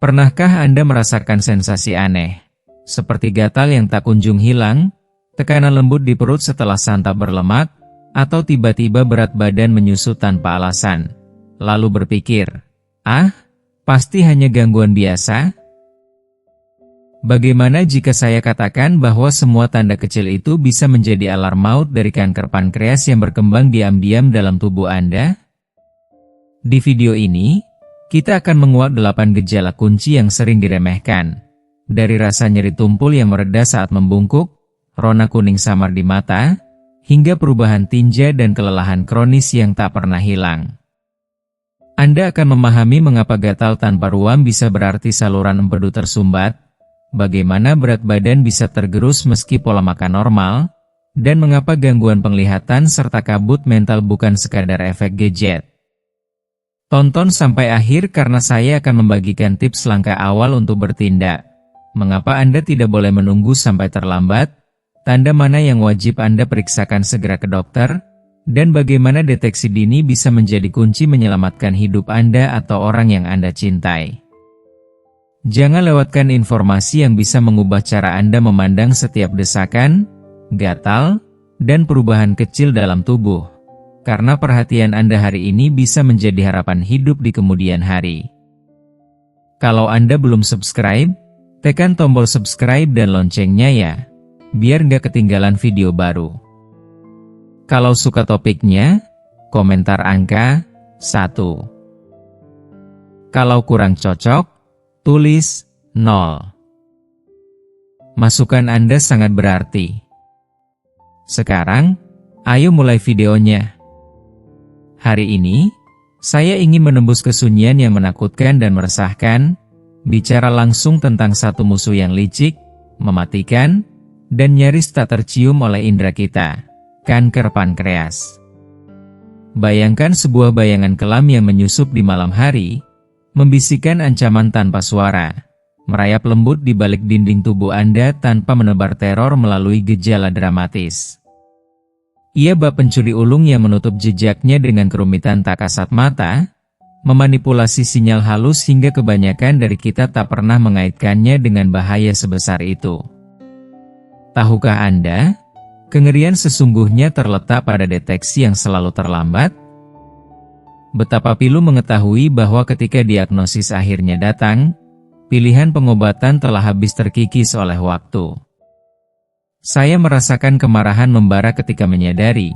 Pernahkah Anda merasakan sensasi aneh, seperti gatal yang tak kunjung hilang, tekanan lembut di perut setelah santap berlemak, atau tiba-tiba berat badan menyusut tanpa alasan? Lalu berpikir, pasti hanya gangguan biasa? Bagaimana jika saya katakan bahwa semua tanda kecil itu bisa menjadi alarm maut dari kanker pankreas yang berkembang diam-diam dalam tubuh Anda? Di video ini, kita akan menguak 8 gejala kunci yang sering diremehkan. Dari rasa nyeri tumpul yang mereda saat membungkuk, rona kuning samar di mata, hingga perubahan tinja dan kelelahan kronis yang tak pernah hilang. Anda akan memahami mengapa gatal tanpa ruam bisa berarti saluran empedu tersumbat, bagaimana berat badan bisa tergerus meski pola makan normal, dan mengapa gangguan penglihatan serta kabut mental bukan sekadar efek gadget. Tonton sampai akhir karena saya akan membagikan tips langkah awal untuk bertindak. Mengapa Anda tidak boleh menunggu sampai terlambat? Tanda mana yang wajib Anda periksakan segera ke dokter? Dan bagaimana deteksi dini bisa menjadi kunci menyelamatkan hidup Anda atau orang yang Anda cintai? Jangan lewatkan informasi yang bisa mengubah cara Anda memandang setiap desakan, gatal, dan perubahan kecil dalam tubuh. Karena perhatian Anda hari ini bisa menjadi harapan hidup di kemudian hari. Kalau Anda belum subscribe, tekan tombol subscribe dan loncengnya ya, biar nggak ketinggalan video baru. Kalau suka topiknya, komentar angka 1. Kalau kurang cocok, tulis 0. Masukan Anda sangat berarti. Sekarang, ayo mulai videonya. Hari ini, saya ingin menembus kesunyian yang menakutkan dan meresahkan, bicara langsung tentang satu musuh yang licik, mematikan, dan nyaris tak tercium oleh indera kita, kanker pankreas. Bayangkan sebuah bayangan kelam yang menyusup di malam hari, membisikkan ancaman tanpa suara, merayap lembut di balik dinding tubuh Anda tanpa menebar teror melalui gejala dramatis. Ia bak pencuri ulung yang menutup jejaknya dengan kerumitan tak kasat mata, memanipulasi sinyal halus hingga kebanyakan dari kita tak pernah mengaitkannya dengan bahaya sebesar itu. Tahukah Anda, kengerian sesungguhnya terletak pada deteksi yang selalu terlambat? Betapa pilu mengetahui bahwa ketika diagnosis akhirnya datang, pilihan pengobatan telah habis terkikis oleh waktu. Saya merasakan kemarahan membara ketika menyadari,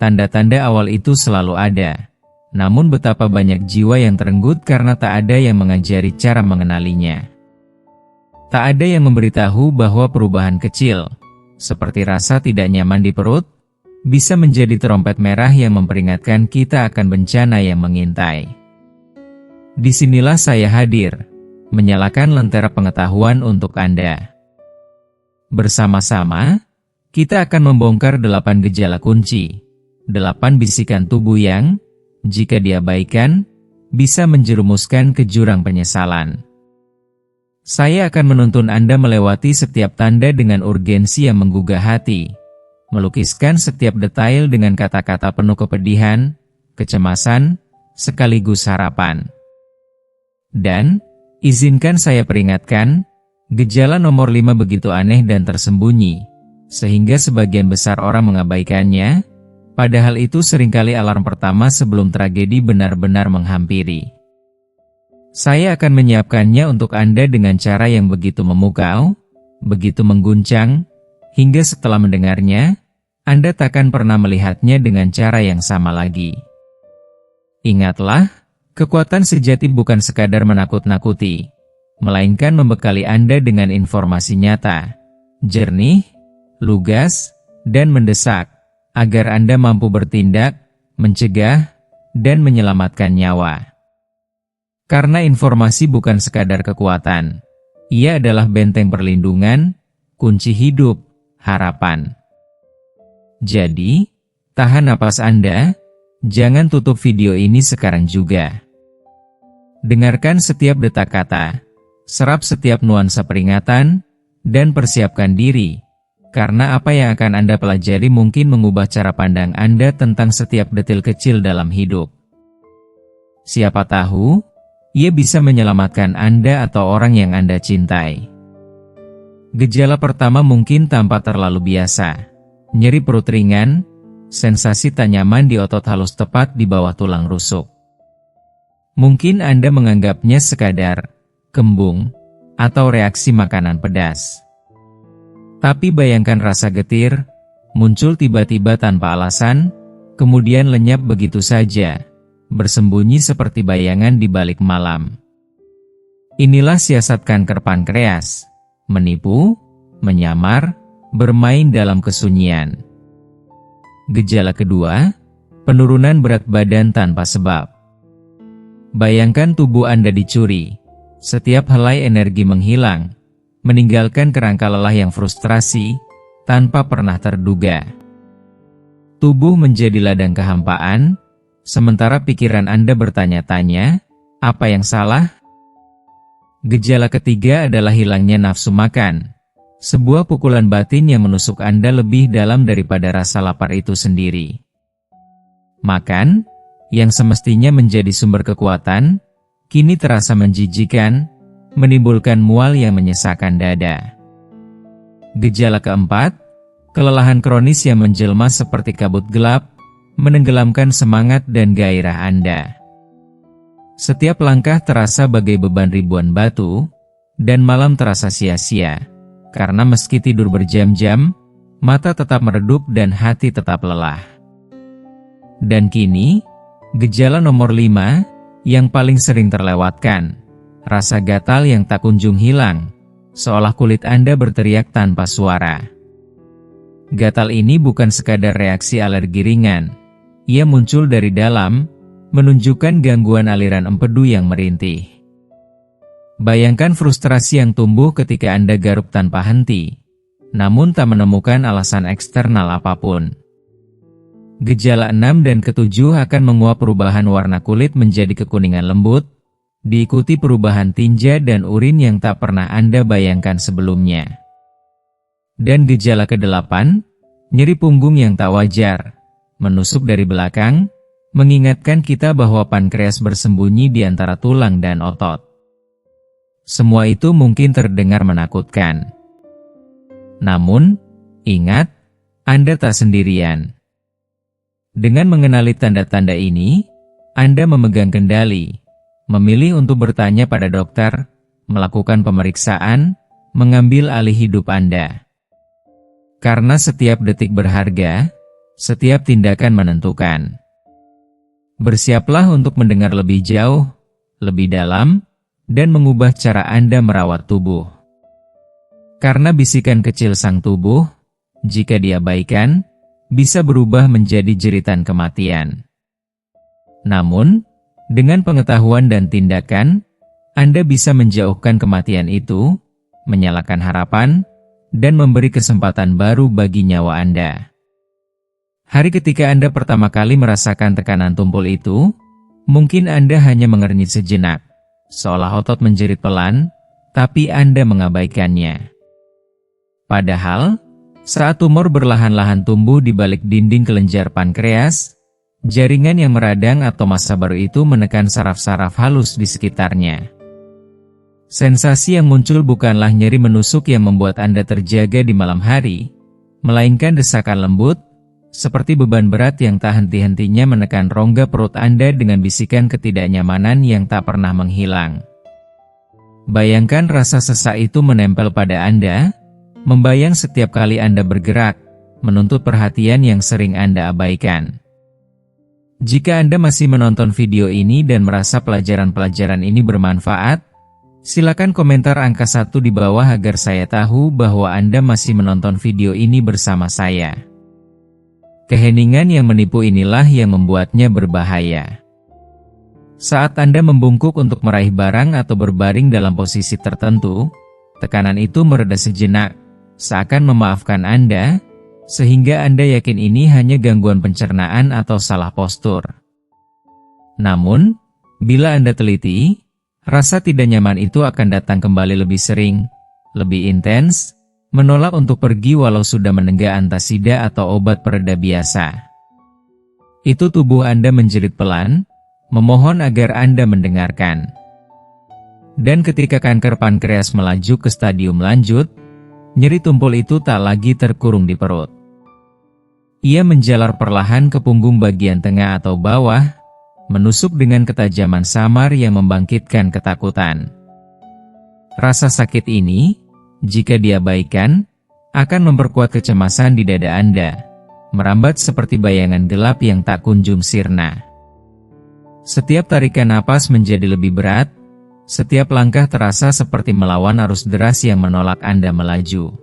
tanda-tanda awal itu selalu ada. Namun betapa banyak jiwa yang terenggut karena tak ada yang mengajari cara mengenalinya. Tak ada yang memberitahu bahwa perubahan kecil, seperti rasa tidak nyaman di perut, bisa menjadi trompet merah yang memperingatkan kita akan bencana yang mengintai. Disinilah saya hadir, menyalakan lentera pengetahuan untuk Anda. Bersama-sama, kita akan membongkar 8 gejala kunci, 8 bisikan tubuh yang, jika diabaikan, bisa menjerumuskan ke jurang penyesalan. Saya akan menuntun Anda melewati setiap tanda dengan urgensi yang menggugah hati, melukiskan setiap detail dengan kata-kata penuh kepedihan, kecemasan, sekaligus harapan. Dan, izinkan saya peringatkan, gejala nomor 5 begitu aneh dan tersembunyi, sehingga sebagian besar orang mengabaikannya, padahal itu seringkali alarm pertama sebelum tragedi benar-benar menghampiri. Saya akan menyiapkannya untuk Anda dengan cara yang begitu memukau, begitu mengguncang, hingga setelah mendengarnya, Anda takkan pernah melihatnya dengan cara yang sama lagi. Ingatlah, kekuatan sejati bukan sekadar menakut-nakuti, melainkan membekali Anda dengan informasi nyata, jernih, lugas, dan mendesak, agar Anda mampu bertindak, mencegah, dan menyelamatkan nyawa. Karena informasi bukan sekadar kekuatan, ia adalah benteng perlindungan, kunci hidup, harapan. Jadi, tahan napas Anda, jangan tutup video ini sekarang juga. Dengarkan setiap detak kata, serap setiap nuansa peringatan, dan persiapkan diri, karena apa yang akan Anda pelajari mungkin mengubah cara pandang Anda tentang setiap detil kecil dalam hidup. Siapa tahu, ia bisa menyelamatkan Anda atau orang yang Anda cintai. Gejala pertama mungkin tampak terlalu biasa. Nyeri perut ringan, sensasi tak nyaman di otot halus tepat di bawah tulang rusuk. Mungkin Anda menganggapnya sekadar kembung atau reaksi makanan pedas. Tapi bayangkan rasa getir, muncul tiba-tiba tanpa alasan, kemudian lenyap begitu saja, bersembunyi seperti bayangan di balik malam. Inilah siasat kanker pankreas, menipu, menyamar, bermain dalam kesunyian. Gejala kedua, penurunan berat badan tanpa sebab. Bayangkan tubuh Anda dicuri, setiap helai energi menghilang, meninggalkan kerangka lelah yang frustrasi, tanpa pernah terduga. Tubuh menjadi ladang kehampaan, sementara pikiran Anda bertanya-tanya, apa yang salah? Gejala ketiga adalah hilangnya nafsu makan. Sebuah pukulan batin yang menusuk Anda lebih dalam daripada rasa lapar itu sendiri. Makan, yang semestinya menjadi sumber kekuatan, kini terasa menjijikan, menimbulkan mual yang menyesakkan dada. Gejala keempat, kelelahan kronis yang menjelma seperti kabut gelap, menenggelamkan semangat dan gairah Anda. Setiap langkah terasa bagai beban ribuan batu, dan malam terasa sia-sia. Karena meski tidur berjam-jam, mata tetap meredup dan hati tetap lelah. Dan kini, gejala nomor 5, yang paling sering terlewatkan, rasa gatal yang tak kunjung hilang, seolah kulit Anda berteriak tanpa suara. Gatal ini bukan sekadar reaksi alergi ringan, ia muncul dari dalam, menunjukkan gangguan aliran empedu yang merintih. Bayangkan frustrasi yang tumbuh ketika Anda garuk tanpa henti, namun tak menemukan alasan eksternal apapun. Gejala 6 dan ke-7 akan menguap perubahan warna kulit menjadi kekuningan lembut, diikuti perubahan tinja dan urin yang tak pernah Anda bayangkan sebelumnya. Dan gejala ke-8, nyeri punggung yang tak wajar, menusuk dari belakang, mengingatkan kita bahwa pankreas bersembunyi di antara tulang dan otot. Semua itu mungkin terdengar menakutkan. Namun, ingat, Anda tak sendirian. Dengan mengenali tanda-tanda ini, Anda memegang kendali, memilih untuk bertanya pada dokter, melakukan pemeriksaan, mengambil alih hidup Anda. Karena setiap detik berharga, setiap tindakan menentukan. Bersiaplah untuk mendengar lebih jauh, lebih dalam, dan mengubah cara Anda merawat tubuh. Karena bisikan kecil sang tubuh, jika diabaikan, bisa berubah menjadi jeritan kematian. Namun, dengan pengetahuan dan tindakan, Anda bisa menjauhkan kematian itu, menyalakan harapan, dan memberi kesempatan baru bagi nyawa Anda. Hari ketika Anda pertama kali merasakan tekanan tumpul itu, mungkin Anda hanya mengernyit sejenak, seolah otot menjerit pelan, tapi Anda mengabaikannya. Padahal, saat tumor berlahan-lahan tumbuh di balik dinding kelenjar pankreas, jaringan yang meradang atau massa baru itu menekan saraf-saraf halus di sekitarnya. Sensasi yang muncul bukanlah nyeri menusuk yang membuat Anda terjaga di malam hari, melainkan desakan lembut, seperti beban berat yang tak henti-hentinya menekan rongga perut Anda dengan bisikan ketidaknyamanan yang tak pernah menghilang. Bayangkan rasa sesak itu menempel pada Anda, membayang setiap kali Anda bergerak, menuntut perhatian yang sering Anda abaikan. Jika Anda masih menonton video ini dan merasa pelajaran-pelajaran ini bermanfaat, silakan komentar angka 1 di bawah agar saya tahu bahwa Anda masih menonton video ini bersama saya. Keheningan yang menipu inilah yang membuatnya berbahaya. Saat Anda membungkuk untuk meraih barang atau berbaring dalam posisi tertentu, tekanan itu mereda sejenak, seakan memaafkan Anda, sehingga Anda yakin ini hanya gangguan pencernaan atau salah postur. Namun, bila Anda teliti, rasa tidak nyaman itu akan datang kembali lebih sering, lebih intens, menolak untuk pergi walau sudah menenggak antasida atau obat pereda biasa. Itu tubuh Anda menjerit pelan, memohon agar Anda mendengarkan. Dan ketika kanker pankreas melaju ke stadium lanjut, nyeri tumpul itu tak lagi terkurung di perut. Ia menjalar perlahan ke punggung bagian tengah atau bawah, menusuk dengan ketajaman samar yang membangkitkan ketakutan. Rasa sakit ini, jika diabaikan, akan memperkuat kecemasan di dada Anda, merambat seperti bayangan gelap yang tak kunjung sirna. Setiap tarikan napas menjadi lebih berat, setiap langkah terasa seperti melawan arus deras yang menolak Anda melaju.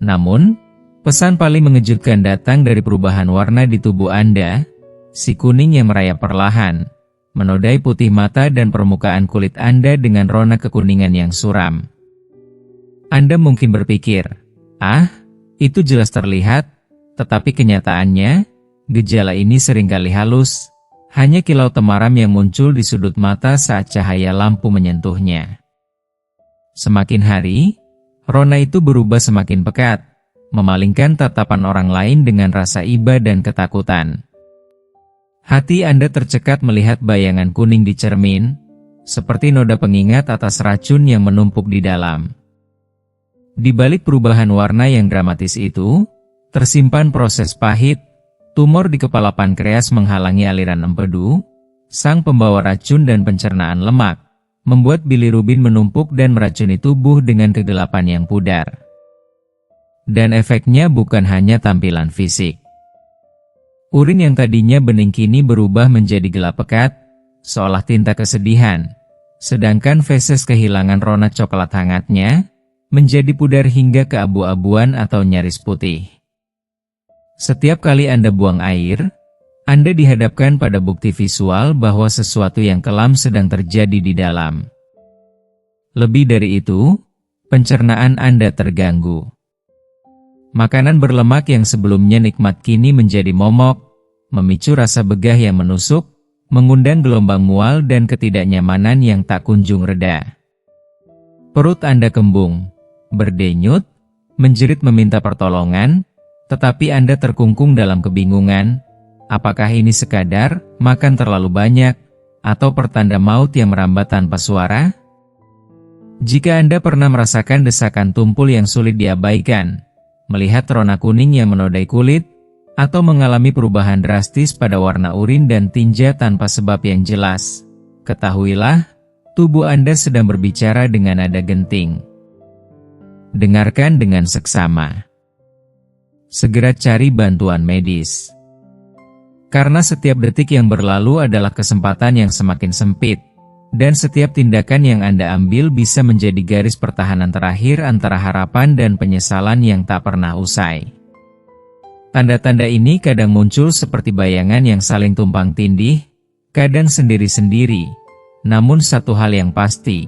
Namun, pesan paling mengejutkan datang dari perubahan warna di tubuh Anda, si kuning yang merayap perlahan, menodai putih mata dan permukaan kulit Anda dengan rona kekuningan yang suram. Anda mungkin berpikir, itu jelas terlihat, tetapi kenyataannya, gejala ini seringkali halus, hanya kilau temaram yang muncul di sudut mata saat cahaya lampu menyentuhnya. Semakin hari, rona itu berubah semakin pekat, memalingkan tatapan orang lain dengan rasa iba dan ketakutan. Hati Anda tercekat melihat bayangan kuning di cermin, seperti noda pengingat atas racun yang menumpuk di dalam. Di balik perubahan warna yang dramatis itu, tersimpan proses pahit. Tumor di kepala pankreas menghalangi aliran empedu, sang pembawa racun dan pencernaan lemak, membuat bilirubin menumpuk dan meracuni tubuh dengan kegelapan yang pudar. Dan efeknya bukan hanya tampilan fisik. Urin yang tadinya bening kini berubah menjadi gelap pekat, seolah tinta kesedihan, sedangkan feses kehilangan rona coklat hangatnya, menjadi pudar hingga keabu-abuan atau nyaris putih. Setiap kali Anda buang air, Anda dihadapkan pada bukti visual bahwa sesuatu yang kelam sedang terjadi di dalam. Lebih dari itu, pencernaan Anda terganggu. Makanan berlemak yang sebelumnya nikmat kini menjadi momok, memicu rasa begah yang menusuk, mengundang gelombang mual dan ketidaknyamanan yang tak kunjung reda. Perut Anda kembung, berdenyut, menjerit meminta pertolongan, tetapi Anda terkungkung dalam kebingungan, apakah ini sekadar makan terlalu banyak, atau pertanda maut yang merambat tanpa suara? Jika Anda pernah merasakan desakan tumpul yang sulit diabaikan, melihat rona kuning yang menodai kulit, atau mengalami perubahan drastis pada warna urin dan tinja tanpa sebab yang jelas, ketahuilah, tubuh Anda sedang berbicara dengan nada genting. Dengarkan dengan seksama. Segera cari bantuan medis. Karena setiap detik yang berlalu adalah kesempatan yang semakin sempit, dan setiap tindakan yang Anda ambil bisa menjadi garis pertahanan terakhir antara harapan dan penyesalan yang tak pernah usai. Tanda-tanda ini kadang muncul seperti bayangan yang saling tumpang tindih, kadang sendiri-sendiri, namun satu hal yang pasti,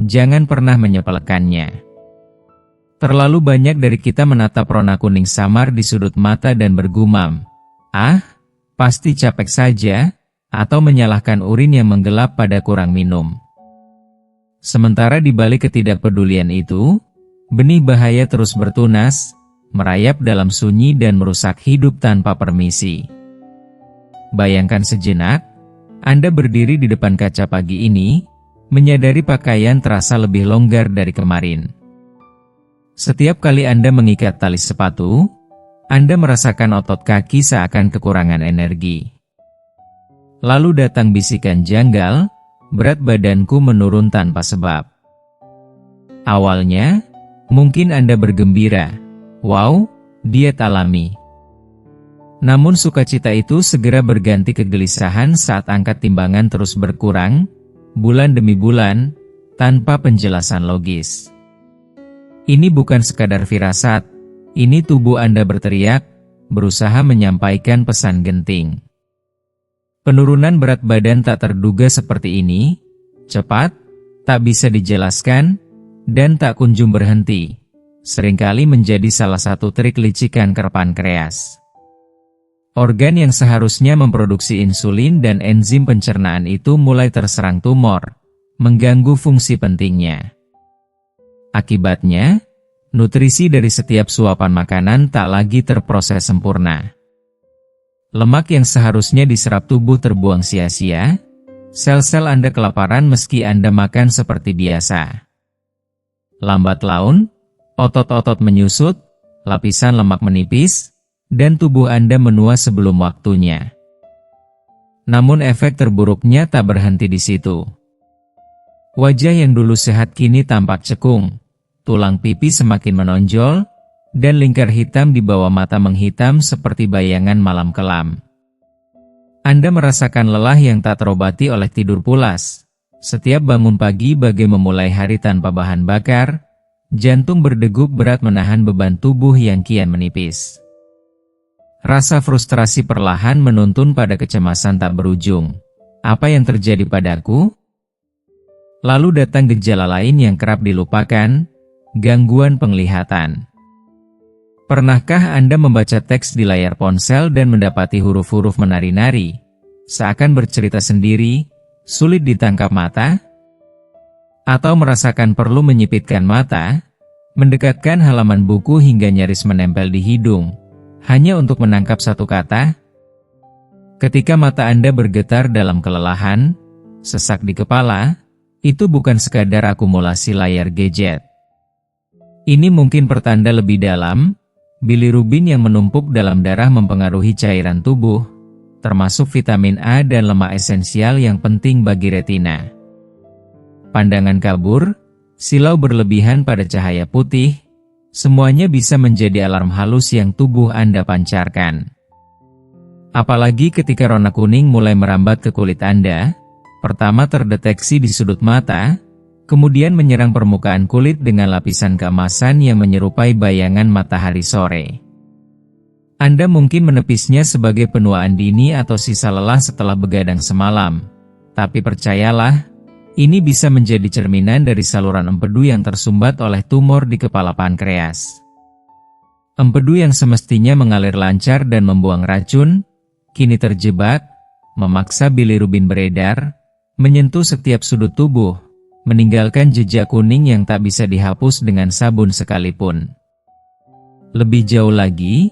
jangan pernah menyepelekannya. Terlalu banyak dari kita menatap rona kuning samar di sudut mata dan bergumam, pasti capek saja, atau menyalahkan urin yang menggelap pada kurang minum. Sementara di balik ketidakpedulian itu, benih bahaya terus bertunas, merayap dalam sunyi dan merusak hidup tanpa permisi. Bayangkan sejenak, Anda berdiri di depan kaca pagi ini, menyadari pakaian terasa lebih longgar dari kemarin. Setiap kali Anda mengikat tali sepatu, Anda merasakan otot kaki seakan kekurangan energi. Lalu datang bisikan janggal, berat badanku menurun tanpa sebab. Awalnya, mungkin Anda bergembira, wow, diet alami. Namun sukacita itu segera berganti kegelisahan saat angkat timbangan terus berkurang, bulan demi bulan, tanpa penjelasan logis. Ini bukan sekadar firasat, ini tubuh Anda berteriak, berusaha menyampaikan pesan genting. Penurunan berat badan tak terduga seperti ini, cepat, tak bisa dijelaskan, dan tak kunjung berhenti, seringkali menjadi salah satu trik licik kanker pankreas. Organ yang seharusnya memproduksi insulin dan enzim pencernaan itu mulai terserang tumor, mengganggu fungsi pentingnya. Akibatnya, nutrisi dari setiap suapan makanan tak lagi terproses sempurna. Lemak yang seharusnya diserap tubuh terbuang sia-sia, Sel-sel Anda kelaparan meski Anda makan seperti biasa. Lambat laun, otot-otot menyusut, lapisan lemak menipis, dan tubuh Anda menua sebelum waktunya. Namun efek terburuknya tak berhenti di situ. Wajah yang dulu sehat kini tampak cekung, tulang pipi semakin menonjol, dan lingkar hitam di bawah mata menghitam seperti bayangan malam kelam. Anda merasakan lelah yang tak terobati oleh tidur pulas. Setiap bangun pagi bagai memulai hari tanpa bahan bakar, jantung berdegup berat menahan beban tubuh yang kian menipis. Rasa frustrasi perlahan menuntun pada kecemasan tak berujung. Apa yang terjadi padaku? Lalu datang gejala lain yang kerap dilupakan, gangguan penglihatan. Pernahkah Anda membaca teks di layar ponsel dan mendapati huruf-huruf menari-nari, seakan bercerita sendiri, sulit ditangkap mata? Atau merasakan perlu menyipitkan mata, mendekatkan halaman buku hingga nyaris menempel di hidung, hanya untuk menangkap satu kata? Ketika mata Anda bergetar dalam kelelahan, sesak di kepala, itu bukan sekadar akumulasi layar gadget. Ini mungkin pertanda lebih dalam. Bilirubin yang menumpuk dalam darah mempengaruhi cairan tubuh, termasuk vitamin A dan lemak esensial yang penting bagi retina. Pandangan kabur, silau berlebihan pada cahaya putih, semuanya bisa menjadi alarm halus yang tubuh Anda pancarkan. Apalagi ketika rona kuning mulai merambat ke kulit Anda, pertama terdeteksi di sudut mata, kemudian menyerang permukaan kulit dengan lapisan keemasan yang menyerupai bayangan matahari sore. Anda mungkin menepisnya sebagai penuaan dini atau sisa lelah setelah begadang semalam. Tapi percayalah, ini bisa menjadi cerminan dari saluran empedu yang tersumbat oleh tumor di kepala pankreas. Empedu yang semestinya mengalir lancar dan membuang racun, kini terjebak, memaksa bilirubin beredar, menyentuh setiap sudut tubuh, meninggalkan jejak kuning yang tak bisa dihapus dengan sabun sekalipun. Lebih jauh lagi,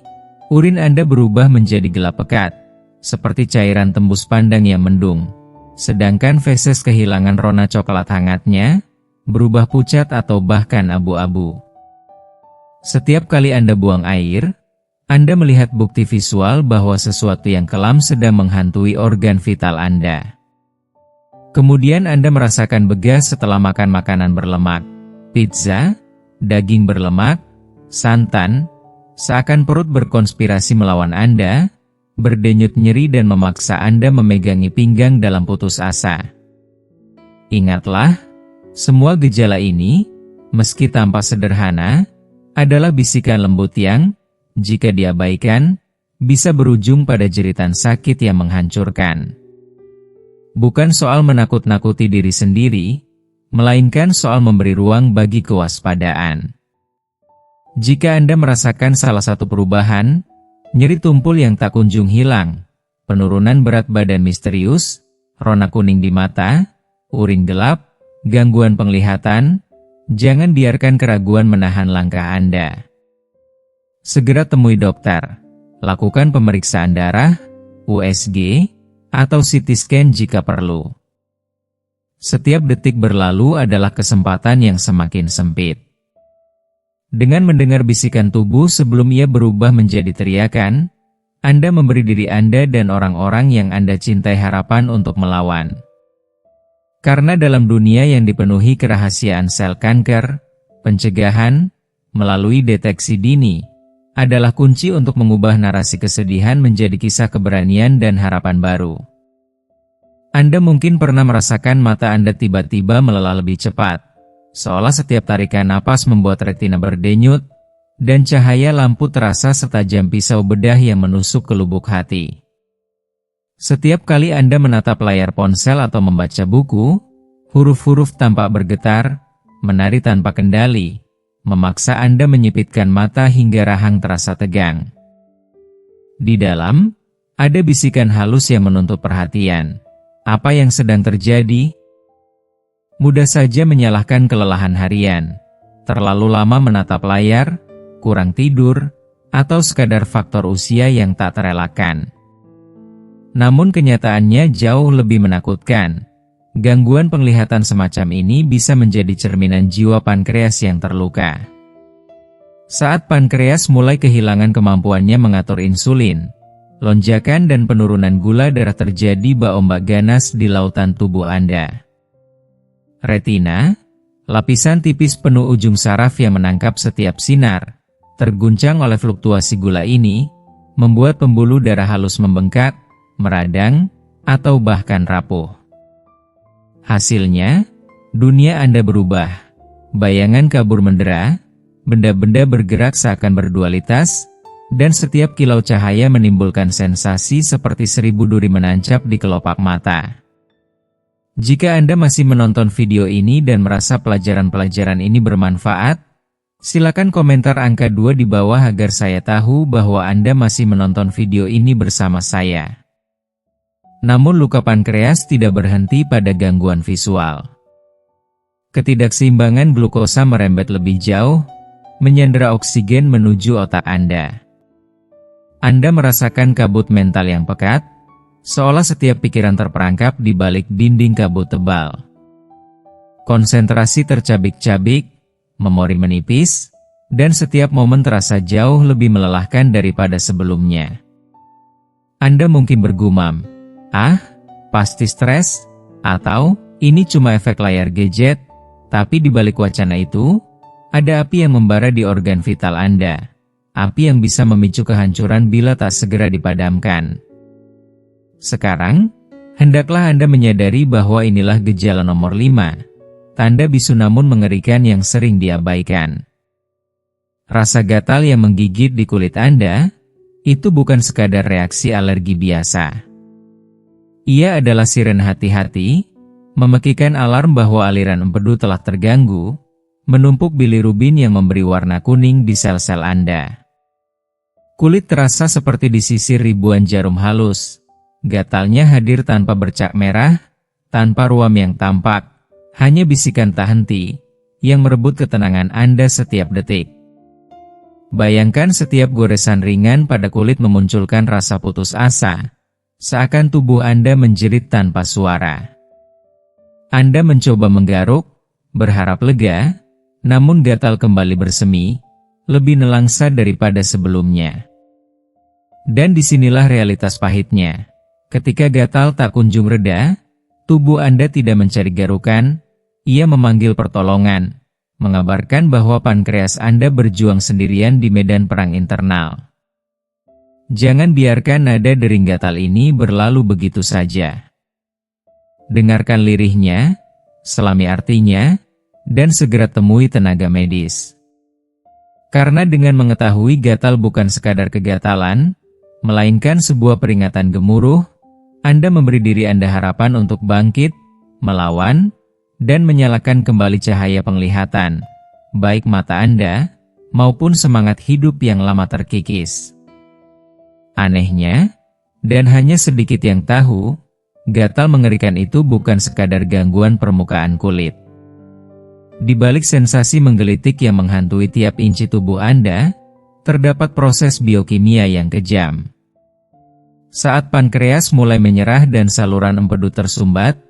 urin Anda berubah menjadi gelap pekat, seperti cairan tembus pandang yang mendung, sedangkan feses kehilangan rona coklat hangatnya, berubah pucat atau bahkan abu-abu. Setiap kali Anda buang air, Anda melihat bukti visual bahwa sesuatu yang kelam sedang menghantui organ vital Anda. Kemudian Anda merasakan begas setelah makan makanan berlemak, pizza, daging berlemak, santan, seakan perut berkonspirasi melawan Anda, berdenyut nyeri dan memaksa Anda memegangi pinggang dalam putus asa. Ingatlah, semua gejala ini, meski tampak sederhana, adalah bisikan lembut yang, jika diabaikan, bisa berujung pada jeritan sakit yang menghancurkan. Bukan soal menakut-nakuti diri sendiri, melainkan soal memberi ruang bagi kewaspadaan. Jika Anda merasakan salah satu perubahan, nyeri tumpul yang tak kunjung hilang, penurunan berat badan misterius, rona kuning di mata, urin gelap, gangguan penglihatan, jangan biarkan keraguan menahan langkah Anda. Segera temui dokter, lakukan pemeriksaan darah, USG, atau CT scan jika perlu. Setiap detik berlalu adalah kesempatan yang semakin sempit. Dengan mendengar bisikan tubuh sebelum ia berubah menjadi teriakan, Anda memberi diri Anda dan orang-orang yang Anda cintai harapan untuk melawan. Karena dalam dunia yang dipenuhi kerahasiaan sel kanker, pencegahan, melalui deteksi dini, adalah kunci untuk mengubah narasi kesedihan menjadi kisah keberanian dan harapan baru. Anda mungkin pernah merasakan mata Anda tiba-tiba melelah lebih cepat, seolah setiap tarikan napas membuat retina berdenyut, dan cahaya lampu terasa setajam pisau bedah yang menusuk ke lubuk hati. Setiap kali Anda menatap layar ponsel atau membaca buku, huruf-huruf tampak bergetar, menari tanpa kendali, memaksa Anda menyipitkan mata hingga rahang terasa tegang. Di dalam, ada bisikan halus yang menuntut perhatian. Apa yang sedang terjadi? Mudah saja menyalahkan kelelahan harian, terlalu lama menatap layar, kurang tidur, atau sekadar faktor usia yang tak terelakkan. Namun kenyataannya jauh lebih menakutkan. Gangguan penglihatan semacam ini bisa menjadi cerminan jiwa pankreas yang terluka. Saat pankreas mulai kehilangan kemampuannya mengatur insulin, lonjakan dan penurunan gula darah terjadi bak ombak ganas di lautan tubuh Anda. Retina, lapisan tipis penuh ujung saraf yang menangkap setiap sinar, terguncang oleh fluktuasi gula ini, membuat pembuluh darah halus membengkak, meradang, atau bahkan rapuh. Hasilnya, dunia Anda berubah. Bayangan kabur mendera, benda-benda bergerak seakan berdualitas, dan setiap kilau cahaya menimbulkan sensasi seperti 1000 duri menancap di kelopak mata. Jika Anda masih menonton video ini dan merasa pelajaran-pelajaran ini bermanfaat, silakan komentar angka 2 di bawah agar saya tahu bahwa Anda masih menonton video ini bersama saya. Namun luka pankreas tidak berhenti pada gangguan visual. Ketidakseimbangan glukosa merembet lebih jauh, menyandera oksigen menuju otak Anda. Anda merasakan kabut mental yang pekat, seolah setiap pikiran terperangkap di balik dinding kabut tebal. Konsentrasi tercabik-cabik, memori menipis, dan setiap momen terasa jauh lebih melelahkan daripada sebelumnya. Anda mungkin bergumam, "Ah, pasti stres," atau "Ini cuma efek layar gadget," tapi di balik wacana itu, ada api yang membara di organ vital Anda. Api yang bisa memicu kehancuran bila tak segera dipadamkan. Sekarang, hendaklah Anda menyadari bahwa inilah gejala nomor 5. Tanda bisu namun mengerikan yang sering diabaikan. Rasa gatal yang menggigit di kulit Anda, itu bukan sekadar reaksi alergi biasa. Ia adalah siren hati-hati, memekikan alarm bahwa aliran empedu telah terganggu, menumpuk bilirubin yang memberi warna kuning di sel-sel Anda. Kulit terasa seperti disisir ribuan jarum halus. Gatalnya hadir tanpa bercak merah, tanpa ruam yang tampak, hanya bisikan tak henti, yang merebut ketenangan Anda setiap detik. Bayangkan setiap goresan ringan pada kulit memunculkan rasa putus asa, seakan tubuh Anda menjerit tanpa suara. Anda mencoba menggaruk, berharap lega, namun gatal kembali bersemi, lebih nelangsa daripada sebelumnya. Dan disinilah realitas pahitnya. Ketika gatal tak kunjung reda, tubuh Anda tidak mencari garukan, ia memanggil pertolongan, mengabarkan bahwa pankreas Anda berjuang sendirian di medan perang internal. Jangan biarkan nada dering gatal ini berlalu begitu saja. Dengarkan lirihnya, selami artinya, dan segera temui tenaga medis. Karena dengan mengetahui gatal bukan sekadar kegatalan, melainkan sebuah peringatan gemuruh, Anda memberi diri Anda harapan untuk bangkit, melawan, dan menyalakan kembali cahaya penglihatan, baik mata Anda, maupun semangat hidup yang lama terkikis. Anehnya, dan hanya sedikit yang tahu, gatal mengerikan itu bukan sekadar gangguan permukaan kulit. Di balik sensasi menggelitik yang menghantui tiap inci tubuh Anda, terdapat proses biokimia yang kejam. Saat pankreas mulai menyerah dan saluran empedu tersumbat,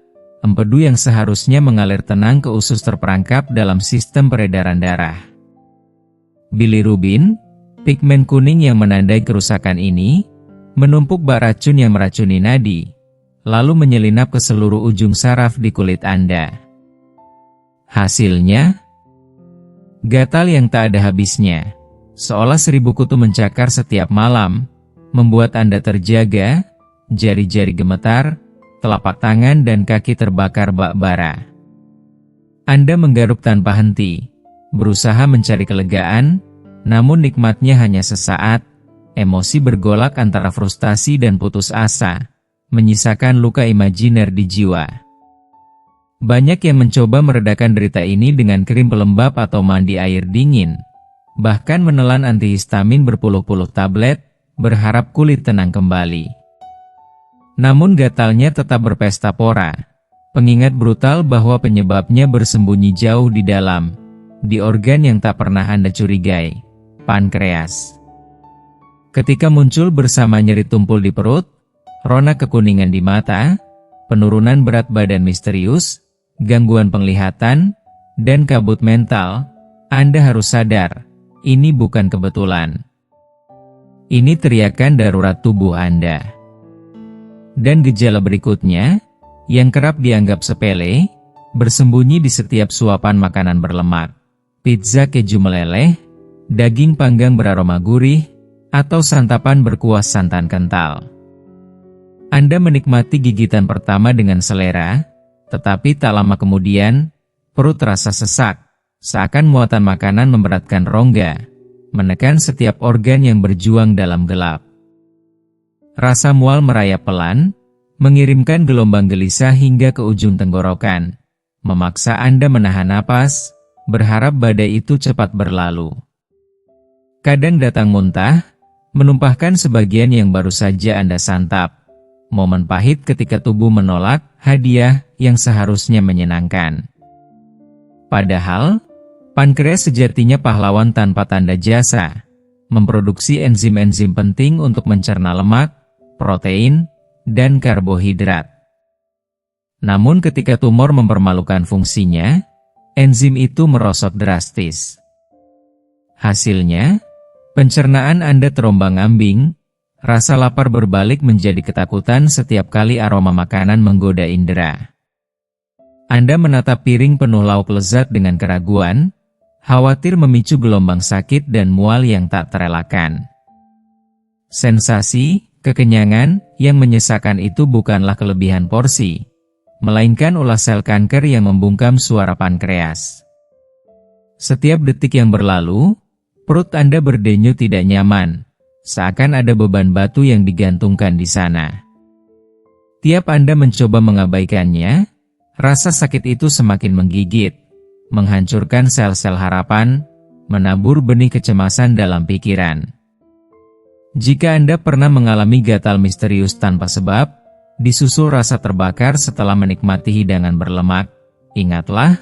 empedu yang seharusnya mengalir tenang ke usus terperangkap dalam sistem peredaran darah. Bilirubin, pigmen kuning yang menandai kerusakan ini, menumpuk bak racun yang meracuni nadi, lalu menyelinap ke seluruh ujung saraf di kulit Anda. Hasilnya, gatal yang tak ada habisnya, seolah 1000 kutu mencakar setiap malam, membuat Anda terjaga, jari-jari gemetar, telapak tangan dan kaki terbakar bak bara. Anda menggaruk tanpa henti, berusaha mencari kelegaan, namun nikmatnya hanya sesaat, emosi bergolak antara frustasi dan putus asa, menyisakan luka imajiner di jiwa. Banyak yang mencoba meredakan derita ini dengan krim pelembab atau mandi air dingin, bahkan menelan antihistamin berpuluh-puluh tablet, berharap kulit tenang kembali. Namun gatalnya tetap berpesta pora, pengingat brutal bahwa penyebabnya bersembunyi jauh di dalam, di organ yang tak pernah Anda curigai, pankreas. Ketika muncul bersama nyeri tumpul di perut, rona kekuningan di mata, penurunan berat badan misterius, gangguan penglihatan, dan kabut mental, Anda harus sadar, ini bukan kebetulan. Ini teriakan darurat tubuh Anda. Dan gejala berikutnya, yang kerap dianggap sepele, bersembunyi di setiap suapan makanan berlemak, pizza keju meleleh, daging panggang beraroma gurih, atau santapan berkuah santan kental. Anda menikmati gigitan pertama dengan selera, tetapi tak lama kemudian, perut terasa sesak, seakan muatan makanan memberatkan rongga, menekan setiap organ yang berjuang dalam gelap. Rasa mual merayap pelan, mengirimkan gelombang gelisah hingga ke ujung tenggorokan, memaksa Anda menahan napas, berharap badai itu cepat berlalu. Kadang datang muntah, menumpahkan sebagian yang baru saja Anda santap. Momen pahit ketika tubuh menolak hadiah yang seharusnya menyenangkan. Padahal, pankreas sejatinya pahlawan tanpa tanda jasa, memproduksi enzim-enzim penting untuk mencerna lemak, protein, dan karbohidrat. Namun ketika tumor mempermalukan fungsinya, enzim itu merosot drastis. Hasilnya, pencernaan Anda terombang-ambing, rasa lapar berbalik menjadi ketakutan setiap kali aroma makanan menggoda indera. Anda menatap piring penuh lauk lezat dengan keraguan, khawatir memicu gelombang sakit dan mual yang tak terelakkan. Sensasi, kekenyangan, yang menyesakan itu bukanlah kelebihan porsi, melainkan ulah sel kanker yang membungkam suara pankreas. Setiap detik yang berlalu, perut Anda berdenyut tidak nyaman, seakan ada beban batu yang digantungkan di sana. Tiap Anda mencoba mengabaikannya, rasa sakit itu semakin menggigit, menghancurkan sel-sel harapan, menabur benih kecemasan dalam pikiran. Jika Anda pernah mengalami gatal misterius tanpa sebab, disusul rasa terbakar setelah menikmati hidangan berlemak, ingatlah,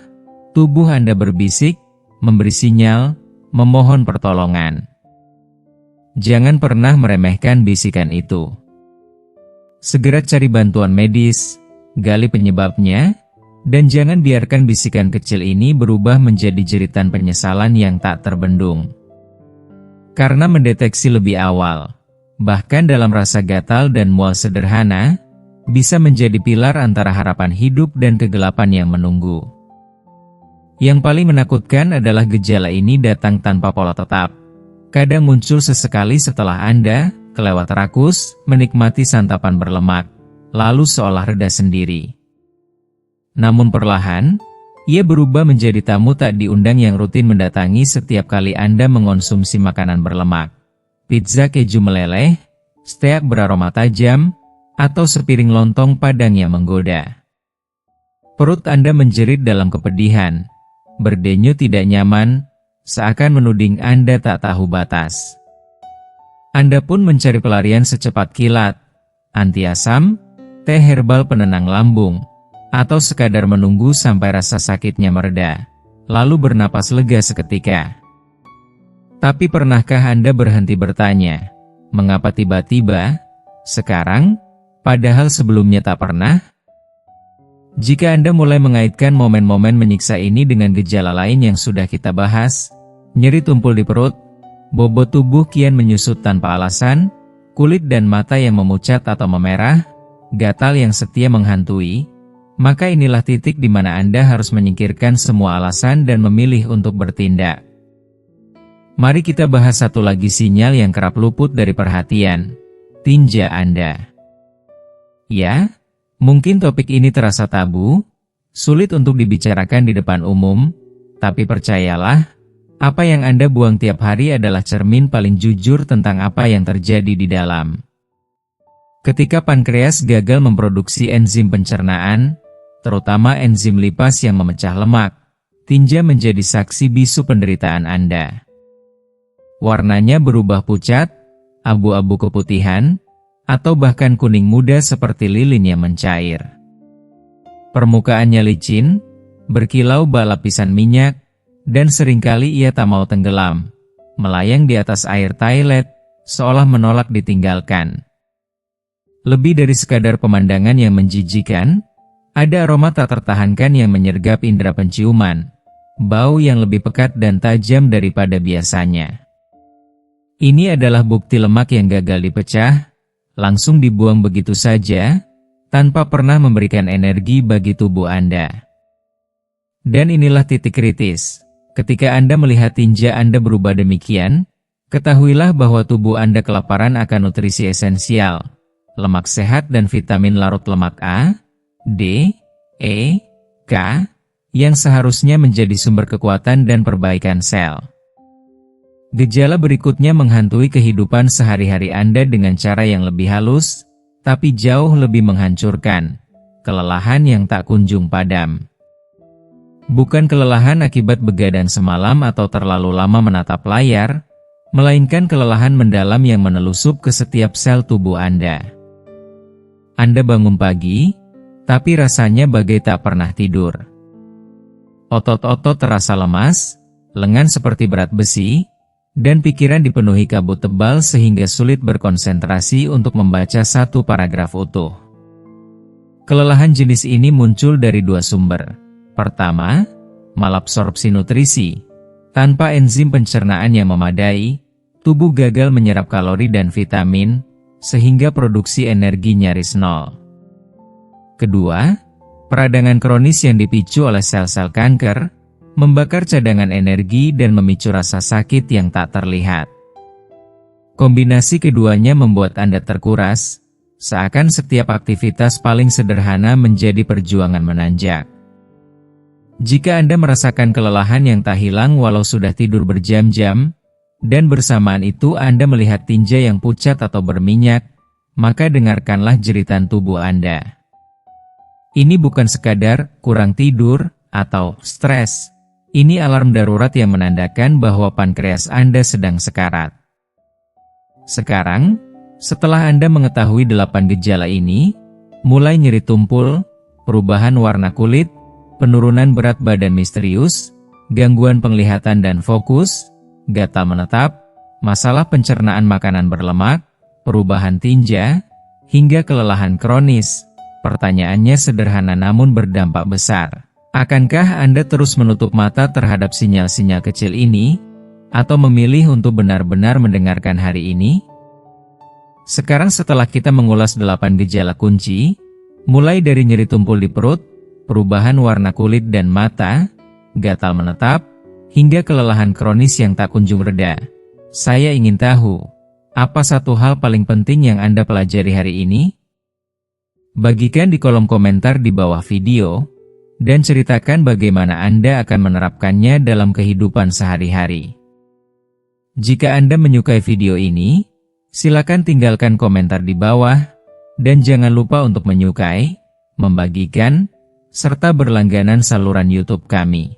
tubuh Anda berbisik, memberi sinyal, memohon pertolongan. Jangan pernah meremehkan bisikan itu. Segera cari bantuan medis, gali penyebabnya, dan jangan biarkan bisikan kecil ini berubah menjadi jeritan penyesalan yang tak terbendung. Karena mendeteksi lebih awal, bahkan dalam rasa gatal dan mual sederhana, bisa menjadi pilar antara harapan hidup dan kegelapan yang menunggu. Yang paling menakutkan adalah gejala ini datang tanpa pola tetap. Kadang muncul sesekali setelah Anda, kelewat rakus, menikmati santapan berlemak, lalu seolah reda sendiri. Namun perlahan, ia berubah menjadi tamu tak diundang yang rutin mendatangi setiap kali Anda mengonsumsi makanan berlemak. Pizza keju meleleh, steak beraroma tajam, atau sepiring lontong padang yang menggoda. Perut Anda menjerit dalam kepedihan, berdenyut tidak nyaman, seakan menuding Anda tak tahu batas. Anda pun mencari pelarian secepat kilat, anti asam, teh herbal penenang lambung, atau sekadar menunggu sampai rasa sakitnya mereda, lalu bernapas lega seketika. Tapi pernahkah Anda berhenti bertanya, mengapa tiba-tiba, sekarang, padahal sebelumnya tak pernah? Jika Anda mulai mengaitkan momen-momen menyiksa ini dengan gejala lain yang sudah kita bahas, nyeri tumpul di perut, bobot tubuh kian menyusut tanpa alasan, kulit dan mata yang memucat atau memerah, gatal yang setia menghantui, maka inilah titik di mana Anda harus menyingkirkan semua alasan dan memilih untuk bertindak. Mari kita bahas satu lagi sinyal yang kerap luput dari perhatian, tinja Anda. Ya, mungkin topik ini terasa tabu, sulit untuk dibicarakan di depan umum, tapi percayalah, apa yang Anda buang tiap hari adalah cermin paling jujur tentang apa yang terjadi di dalam. Ketika pankreas gagal memproduksi enzim pencernaan, terutama enzim lipas yang memecah lemak, tinja menjadi saksi bisu penderitaan Anda. Warnanya berubah pucat, abu-abu keputihan, atau bahkan kuning muda seperti lilin yang mencair. Permukaannya licin, berkilau bak lapisan minyak, dan seringkali ia tak mau tenggelam, melayang di atas air toilet, seolah menolak ditinggalkan. Lebih dari sekadar pemandangan yang menjijikan, ada aroma tak tertahankan yang menyergap indera penciuman, bau yang lebih pekat dan tajam daripada biasanya. Ini adalah bukti lemak yang gagal dipecah, langsung dibuang begitu saja, tanpa pernah memberikan energi bagi tubuh Anda. Dan inilah titik kritis. Ketika Anda melihat tinja Anda berubah demikian, ketahuilah bahwa tubuh Anda kelaparan akan nutrisi esensial, lemak sehat dan vitamin larut lemak A, D, E, K, yang seharusnya menjadi sumber kekuatan dan perbaikan sel. Gejala berikutnya menghantui kehidupan sehari-hari Anda dengan cara yang lebih halus, tapi jauh lebih menghancurkan. Kelelahan yang tak kunjung padam. Bukan kelelahan akibat begadang semalam atau terlalu lama menatap layar, melainkan kelelahan mendalam yang menelusup ke setiap sel tubuh Anda. Anda bangun pagi, tapi rasanya bagai tak pernah tidur. Otot-otot terasa lemas, lengan seperti berat besi, dan pikiran dipenuhi kabut tebal sehingga sulit berkonsentrasi untuk membaca satu paragraf utuh. Kelelahan jenis ini muncul dari dua sumber. Pertama, malabsorpsi nutrisi. Tanpa enzim pencernaan yang memadai, tubuh gagal menyerap kalori dan vitamin, sehingga produksi energi nyaris nol. Kedua, peradangan kronis yang dipicu oleh sel-sel kanker, membakar cadangan energi dan memicu rasa sakit yang tak terlihat. Kombinasi keduanya membuat Anda terkuras, seakan setiap aktivitas paling sederhana menjadi perjuangan menanjak. Jika Anda merasakan kelelahan yang tak hilang walau sudah tidur berjam-jam, dan bersamaan itu Anda melihat tinja yang pucat atau berminyak, maka dengarkanlah jeritan tubuh Anda. Ini bukan sekadar kurang tidur atau stres. Ini alarm darurat yang menandakan bahwa pankreas Anda sedang sekarat. Sekarang, setelah Anda mengetahui 8 gejala ini, mulai nyeri tumpul, perubahan warna kulit, penurunan berat badan misterius, gangguan penglihatan dan fokus, gatal menetap, masalah pencernaan makanan berlemak, perubahan tinja, hingga kelelahan kronis. Pertanyaannya sederhana namun berdampak besar. Akankah Anda terus menutup mata terhadap sinyal-sinyal kecil ini, atau memilih untuk benar-benar mendengarkan hari ini? Sekarang setelah kita mengulas 8 gejala kunci, mulai dari nyeri tumpul di perut, perubahan warna kulit dan mata, gatal menetap, hingga kelelahan kronis yang tak kunjung reda. Saya ingin tahu, apa satu hal paling penting yang Anda pelajari hari ini? Bagikan di kolom komentar di bawah video, dan ceritakan bagaimana Anda akan menerapkannya dalam kehidupan sehari-hari. Jika Anda menyukai video ini, silakan tinggalkan komentar di bawah, dan jangan lupa untuk menyukai, membagikan, serta berlangganan saluran YouTube kami.